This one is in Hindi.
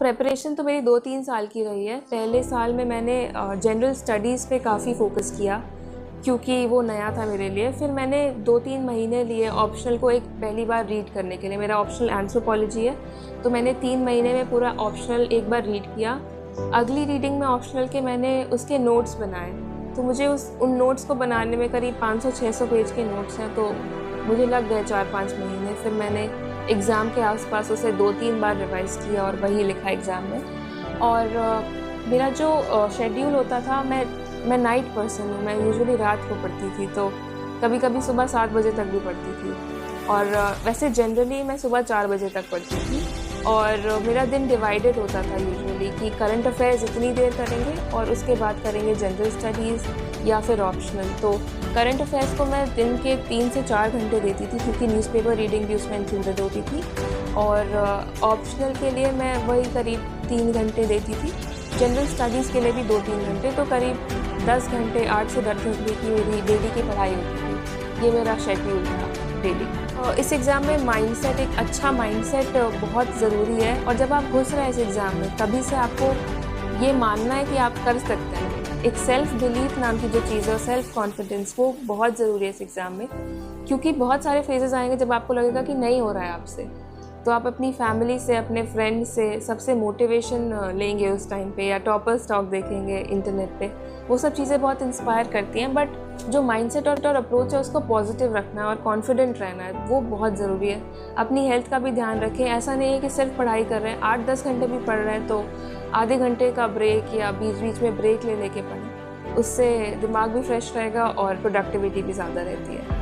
प्रेपरेशन तो मेरी 2-3 साल की रही है। पहले साल में मैंने जनरल स्टडीज़ पे काफ़ी फ़ोकस किया क्योंकि वो नया था मेरे लिए। फिर मैंने 2-3 महीने लिए ऑप्शनल को एक पहली बार रीड करने के लिए। मेरा ऑप्शनल एंथ्रोपोलॉजी है, तो मैंने 3 महीने में पूरा ऑप्शनल एक बार रीड किया। अगली रीडिंग में ऑप्शनल के मैंने उसके नोट्स बनाए, तो मुझे उन नोट्स को बनाने में करीब 500-600 पेज के नोट्स हैं, तो मुझे लग गए 4-5 महीने। फिर मैंने एग्ज़ाम के आसपास उसे 2-3 बार रिवाइज़ किया और वही लिखा एग्ज़ाम में। और मेरा जो शेड्यूल होता था, मैं नाइट पर्सन हूँ, मैं यूजुअली रात को पढ़ती थी, तो कभी कभी सुबह 7 बजे तक भी पढ़ती थी। और वैसे जनरली मैं सुबह 4 बजे तक पढ़ती थी। और मेरा दिन डिवाइडेड होता था यूजुअली कि करंट अफेयर्स इतनी देर करेंगे और उसके बाद करेंगे जनरल स्टडीज़ या फिर ऑप्शनल। तो करंट अफेयर्स को मैं दिन के 3 से 4 घंटे देती थी क्योंकि न्यूज़पेपर रीडिंग भी उसमें इंक्लूडेड होती थी। और ऑप्शनल के लिए मैं वही करीब 3 घंटे देती थी। जनरल स्टडीज़ के लिए भी 2-3 घंटे, तो करीब 10 घंटे, 8 से 10 घंटे की मेरी डेली की पढ़ाई होती थी। ये मेरा शेड्यूल था डेली। इस एग्ज़ाम में माइंडसेट, एक अच्छा माइंडसेट बहुत ज़रूरी है। और जब आप घुस रहे हैं इस एग्ज़ाम में, तभी से आपको ये मानना है कि आप कर सकते हैं। एक सेल्फ बिलीफ नाम की जो चीज़ है, सेल्फ कॉन्फिडेंस, वो बहुत ज़रूरी है इस एग्ज़ाम में। क्योंकि बहुत सारे फेजेस आएंगे जब आपको लगेगा कि नहीं हो रहा है आपसे, तो आप अपनी फैमिली से, अपने फ्रेंड से, सबसे मोटिवेशन लेंगे उस टाइम पे, या टॉपर्स टॉक देखेंगे इंटरनेट पे। वो सब चीज़ें बहुत इंस्पायर करती हैं, बट जो माइंडसेट और अप्रोच है उसको पॉजिटिव रखना और कॉन्फिडेंट रहना है, वो बहुत ज़रूरी है। अपनी हेल्थ का भी ध्यान रखें। ऐसा नहीं है कि सिर्फ पढ़ाई कर रहे हैं, 8-10 घंटे भी पढ़ रहे हैं तो आधे घंटे का ब्रेक या बीच बीच में ब्रेक ले लेके पढ़ें। उससे दिमाग भी फ्रेश रहेगा और प्रोडक्टिविटी भी ज़्यादा रहती है।